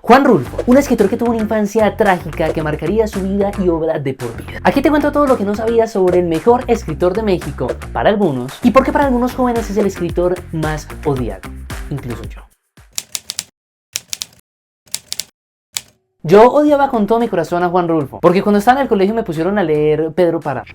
Juan Rulfo, un escritor que tuvo una infancia trágica que marcaría su vida y obra de por vida. Aquí te cuento todo lo que no sabías sobre el mejor escritor de México para algunos y por qué para algunos jóvenes es el escritor más odiado, incluso yo. Yo odiaba con todo mi corazón a Juan Rulfo, porque cuando estaba en el colegio me pusieron a leer Pedro Páramo,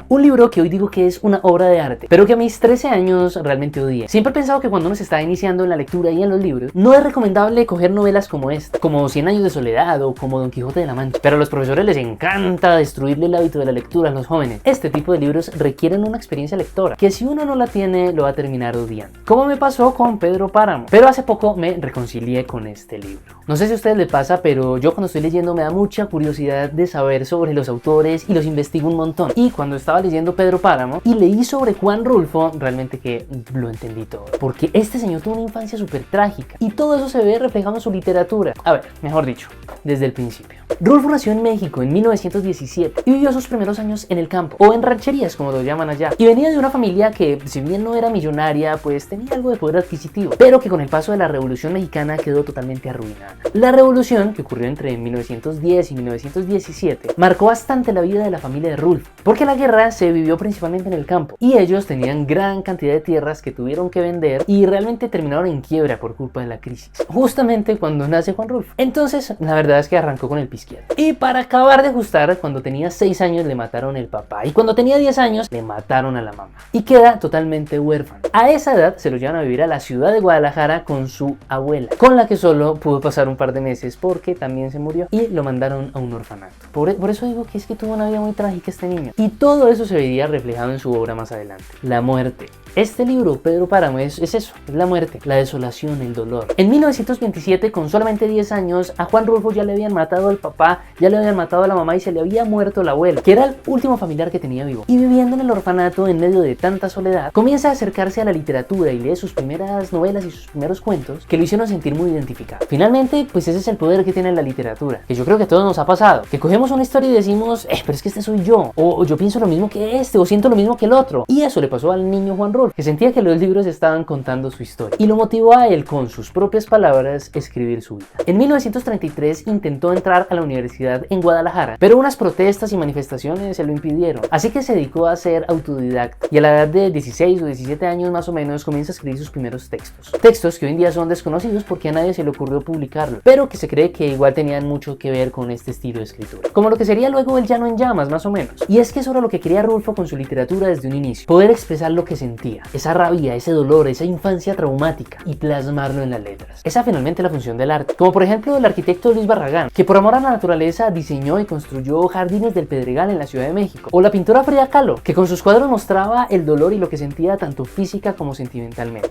un libro que hoy digo que es una obra de arte, pero que a mis 13 años realmente odié. Siempre he pensado que cuando uno se está iniciando en la lectura y en los libros, no es recomendable coger novelas como esta, como 100 años de soledad o como Don Quijote de la Mancha. Pero a los profesores les encanta destruirle el hábito de la lectura a los jóvenes. Este tipo de libros requieren una experiencia lectora, que si uno no la tiene, lo va a terminar odiando. Como me pasó con Pedro Páramo. Pero hace poco me reconcilié con este libro. No sé si a ustedes les pasa, pero yo cuando estoy leyendo me da mucha curiosidad de saber sobre los autores y los investigo un montón. Y cuando estaba leyendo Pedro Páramo y leí sobre Juan Rulfo, realmente que lo entendí todo. Porque este señor tuvo una infancia súper trágica y todo eso se ve reflejado en su literatura. A ver, mejor dicho, desde el principio. Rulfo nació en México en 1917 y vivió sus primeros años en el campo, o en rancherías como lo llaman allá. Y venía de una familia que, si bien no era millonaria, pues tenía algo de poder adquisitivo, pero que con el paso de la Revolución Mexicana quedó totalmente arruinada. La revolución, que ocurrió entre 1910 y 1917, marcó bastante la vida de la familia de Rulfo, porque la guerra se vivió principalmente en el campo y ellos tenían gran cantidad de tierras que tuvieron que vender y realmente terminaron en quiebra por culpa de la crisis, justamente cuando nace Juan Rulfo. Entonces, la verdad es que arrancó con el pie izquierdo. Y para acabar de ajustar, cuando tenía 6 años le mataron el papá y cuando tenía 10 años le mataron a la mamá y queda totalmente huérfano. A esa edad se lo llevan a vivir a la ciudad de Guadalajara con su abuela, con la que solo pudo pasar un par de meses porque también se murió y lo mandaron a un orfanato. Por eso digo que es que tuvo una vida muy trágica este niño. Y todo eso se vería reflejado en su obra más adelante, la muerte. Este libro, Pedro Páramo, es eso, es la muerte, la desolación, el dolor. En 1927, con solamente 10 años, a Juan Rulfo ya le habían matado al papá, ya le habían matado a la mamá y se le había muerto la abuela, que era el último familiar que tenía vivo. Y viviendo en el orfanato en medio de tanta soledad, comienza a acercarse a la literatura y lee sus primeras novelas y sus primeros cuentos que lo hicieron sentir muy identificado. Finalmente, pues ese es el poder que tiene la literatura, que yo creo que a todos nos ha pasado, que cogemos una historia y decimos, pero es que este soy yo, o yo pienso lo mismo que este, o siento lo mismo que el otro. Y eso le pasó al niño Juan Rulfo, que sentía que los libros estaban contando su historia y lo motivó a él, con sus propias palabras, escribir su vida. En 1933 intentó entrar a la universidad en Guadalajara, pero unas protestas y manifestaciones se lo impidieron, así que se dedicó a ser autodidacta y a la edad de 16 o 17 años más o menos comienza a escribir sus primeros textos que hoy en día son desconocidos porque a nadie se le ocurrió publicarlos, pero que se cree que igual tenían mucho que ver con este estilo de escritura, como lo que sería luego El Llano en Llamas, más o menos. Y es que eso era lo que quería Rulfo con su literatura desde un inicio, poder expresar lo que sentía, esa rabia, ese dolor, esa infancia traumática y plasmarlo en las letras. Esa finalmente es la función del arte, como por ejemplo el arquitecto Luis Barragán, que por amor a la naturaleza diseñó y construyó Jardines del Pedregal en la Ciudad de México, o la pintora Frida Kahlo, que con sus cuadros mostraba el dolor y lo que sentía tanto física como sentimentalmente.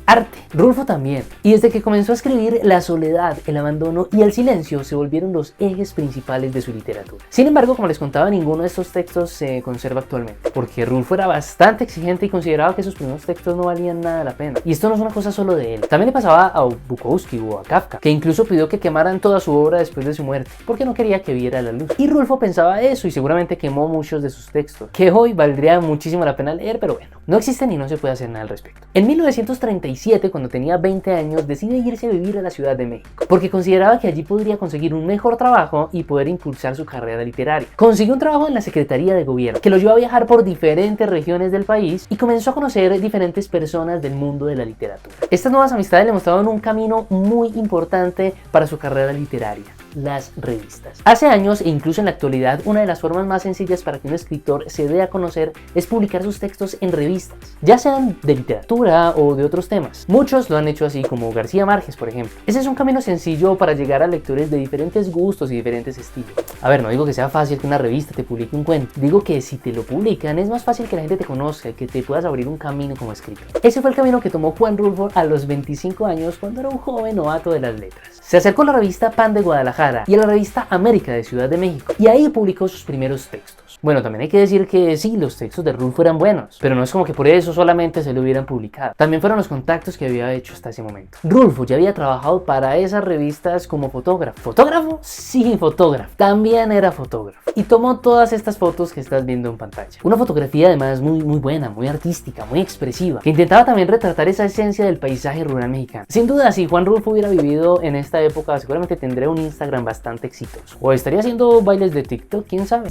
Arte. Rulfo también. Y desde que comenzó a escribir, la soledad, el abandono y el silencio se volvieron los ejes principales de su literatura. Sin embargo, como les contaba, ninguno de estos textos se conserva actualmente, porque Rulfo era bastante exigente y consideraba que sus primeros textos no valían nada la pena. Y esto no es una cosa solo de él. También le pasaba a Bukowski o a Kafka, que incluso pidió que quemaran toda su obra después de su muerte, porque no quería que viera la luz. Y Rulfo pensaba eso y seguramente quemó muchos de sus textos, que hoy valdría muchísimo la pena leer, pero bueno, no existen y no se puede hacer nada al respecto. En 1937, cuando tenía 20 años, decide irse a vivir a la Ciudad de México, porque consideraba que allí podría conseguir un mejor trabajo y poder impulsar su carrera literaria. Consiguió un trabajo en la Secretaría de Gobierno, que lo llevó a viajar por diferentes regiones del país y comenzó a conocer diferentes personas del mundo de la literatura. Estas nuevas amistades le mostraron un camino muy importante para su carrera literaria: las revistas. Hace años, e incluso en la actualidad, una de las formas más sencillas para que un escritor se dé a conocer es publicar sus textos en revistas, ya sean de literatura o de otros temas. Muchos lo han hecho así, como García Márquez, por ejemplo. Ese es un camino sencillo para llegar a lectores de diferentes gustos y diferentes estilos. A ver, no digo que sea fácil que una revista te publique un cuento, digo que si te lo publican es más fácil que la gente te conozca, que te puedas abrir un camino como escritor. Ese fue el camino que tomó Juan Rulfo a los 25 años, cuando era un joven novato de las letras. Se acercó a la revista Pan de Guadalajara y a la revista América de Ciudad de México, y ahí publicó sus primeros textos. Bueno, también hay que decir que sí, los textos de Rulfo eran buenos, pero no es como que por eso solamente se lo hubieran publicado. También fueron los contactos que había hecho hasta ese momento. Rulfo ya había trabajado para esas revistas como fotógrafo. ¿Fotógrafo? Sí, fotógrafo. También era fotógrafo. Y tomó todas estas fotos que estás viendo en pantalla. Una fotografía además muy buena, muy artística, muy expresiva, que intentaba también retratar esa esencia del paisaje rural mexicano. Sin duda, si Juan Rulfo hubiera vivido en esta época, seguramente tendría un Instagram bastante exitoso. O estaría haciendo bailes de TikTok, quién sabe.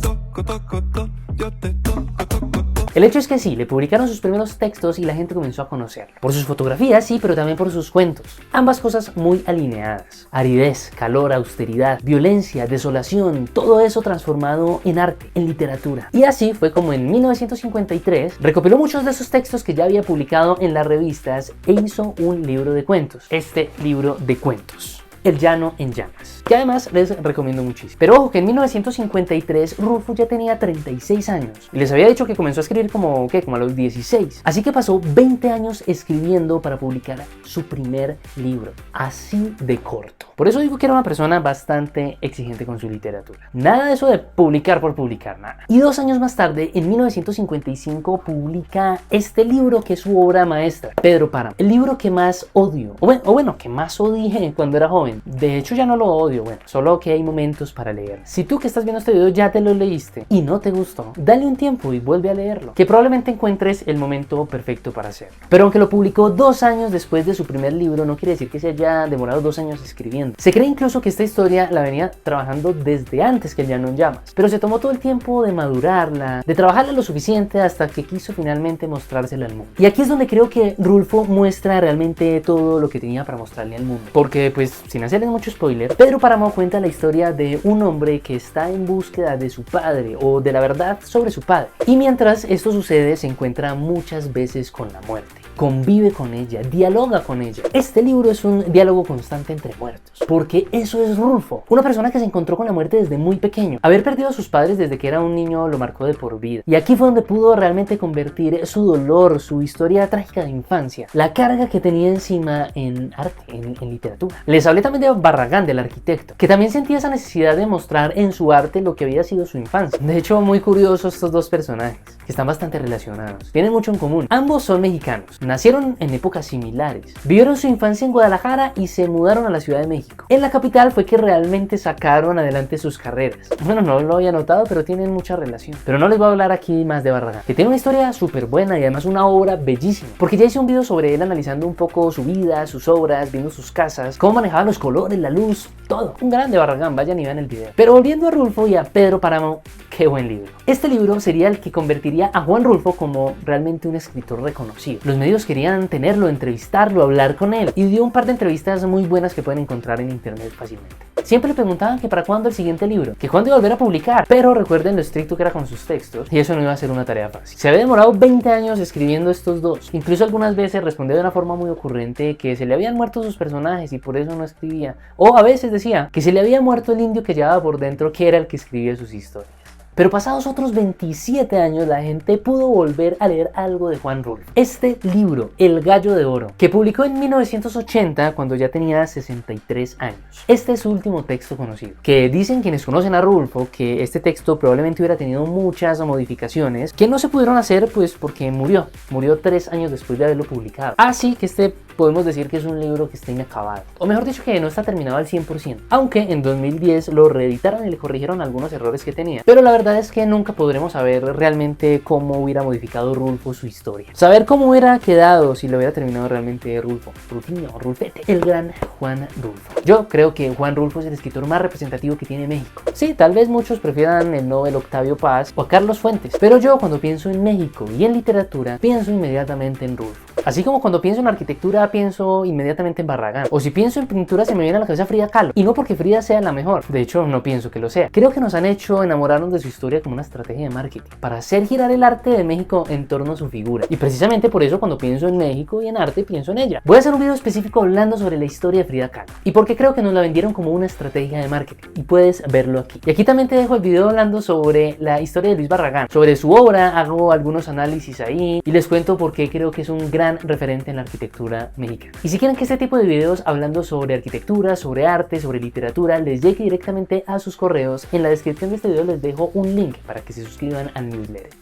El hecho es que sí, le publicaron sus primeros textos y la gente comenzó a conocerlo. Por sus fotografías, sí, pero también por sus cuentos. Ambas cosas muy alineadas. Aridez, calor, austeridad, violencia, desolación, todo eso transformado en arte, en literatura. Y así fue como en 1953 recopiló muchos de esos textos que ya había publicado en las revistas e hizo un libro de cuentos. Este libro de cuentos, El Llano en Llamas, que además les recomiendo muchísimo. Pero ojo que en 1953 Rulfo ya tenía 36 años y les había dicho que comenzó a escribir como a los 16. Así que pasó 20 años escribiendo para publicar su primer libro, así de corto. Por eso digo que era una persona bastante exigente con su literatura. Nada de eso de publicar por publicar, nada. Y 2 años más tarde, en 1955, publica este libro que es su obra maestra, Pedro Páramo. El libro que más odio, o bueno, que más odié cuando era joven. De hecho ya no lo odio, bueno, solo que hay momentos para leer. Si tú que estás viendo este video ya te lo leíste y no te gustó, dale un tiempo y vuelve a leerlo, que probablemente encuentres el momento perfecto para hacerlo. Pero aunque lo publicó 2 años después de su primer libro, no quiere decir que se haya demorado 2 años escribiendo. Se cree incluso que esta historia la venía trabajando desde antes que El Llano en Llamas, pero se tomó todo el tiempo de madurarla, de trabajarla lo suficiente hasta que quiso finalmente mostrársela al mundo. Y aquí es donde creo que Rulfo muestra realmente todo lo que tenía para mostrarle al mundo, porque pues sin hacerles mucho spoiler, Pedro Páramo cuenta la historia de un hombre que está en búsqueda de su padre o de la verdad sobre su padre, y mientras esto sucede se encuentra muchas veces con la muerte, convive con ella, dialoga con ella. Este libro es un diálogo constante entre muertos, porque eso es Rulfo, una persona que se encontró con la muerte desde muy pequeño. Haber perdido a sus padres desde que era un niño lo marcó de por vida, y aquí fue donde pudo realmente convertir su dolor, su historia trágica de infancia, la carga que tenía encima en arte, en literatura. Les hablé también de Barragán, del arquitecto, que también sentía esa necesidad de mostrar en su arte lo que había sido su infancia. De hecho, muy curiosos estos dos personajes, que están bastante relacionados, tienen mucho en común. Ambos son mexicanos, nacieron en épocas similares, vivieron su infancia en Guadalajara y se mudaron a la Ciudad de México. En la capital fue que realmente sacaron adelante sus carreras. Bueno, no lo había notado, pero tienen mucha relación. Pero no les voy a hablar aquí más de Barragán, que tiene una historia súper buena y además una obra bellísima, porque ya hice un video sobre él analizando un poco su vida, sus obras, viendo sus casas, cómo manejaba los colores, la luz, todo. Un grande Barragán, vayan y vean el video. Pero volviendo a Rulfo y a Pedro Páramo, qué buen libro. Este libro sería el que convertiría a Juan Rulfo como realmente un escritor reconocido. Los medios querían tenerlo, entrevistarlo, hablar con él, y dio un par de entrevistas muy buenas que pueden encontrar en internet fácilmente. Siempre le preguntaban que para cuándo el siguiente libro, que cuándo iba a volver a publicar, pero recuerden lo estricto que era con sus textos, y eso no iba a ser una tarea fácil. Se había demorado 20 años escribiendo estos dos. Incluso algunas veces respondió de una forma muy ocurrente que se le habían muerto sus personajes y por eso no escribía. O a veces decía que se le había muerto el indio que llevaba por dentro, que era el que escribía sus historias. Pero pasados otros 27 años, la gente pudo volver a leer algo de Juan Rulfo. Este libro, El Gallo de Oro, que publicó en 1980 cuando ya tenía 63 años. Este es su último texto conocido, que dicen quienes conocen a Rulfo que este texto probablemente hubiera tenido muchas modificaciones que no se pudieron hacer pues porque murió 3 años después de haberlo publicado. Así que podemos decir que es un libro que está inacabado, o mejor dicho que no está terminado al 100%, aunque en 2010 lo reeditaron y le corrigieron algunos errores que tenía, pero la verdad es que nunca podremos saber realmente cómo hubiera modificado Rulfo su historia, saber cómo hubiera quedado si lo hubiera terminado realmente Rulfinho, Rulfete, el gran Juan Rulfo. Yo creo que Juan Rulfo es el escritor más representativo que tiene México. Sí, tal vez muchos prefieran el Nobel Octavio Paz o a Carlos Fuentes, pero yo cuando pienso en México y en literatura, pienso inmediatamente en Rulfo. Así como cuando pienso en arquitectura pienso inmediatamente en Barragán, o si pienso en pintura se me viene a la cabeza Frida Kahlo, y no porque Frida sea la mejor, de hecho no pienso que lo sea. Creo que nos han hecho enamorarnos de su historia como una estrategia de marketing, para hacer girar el arte de México en torno a su figura, y precisamente por eso cuando pienso en México y en arte pienso en ella. Voy a hacer un video específico hablando sobre la historia de Frida Kahlo, y porque creo que nos la vendieron como una estrategia de marketing, y puedes verlo aquí. Y aquí también te dejo el video hablando sobre la historia de Luis Barragán, sobre su obra, hago algunos análisis ahí, y les cuento por qué creo que es un gran gran referente en la arquitectura mexicana. Y si quieren que este tipo de videos hablando sobre arquitectura, sobre arte, sobre literatura les llegue directamente a sus correos, en la descripción de este video les dejo un link para que se suscriban al newsletter.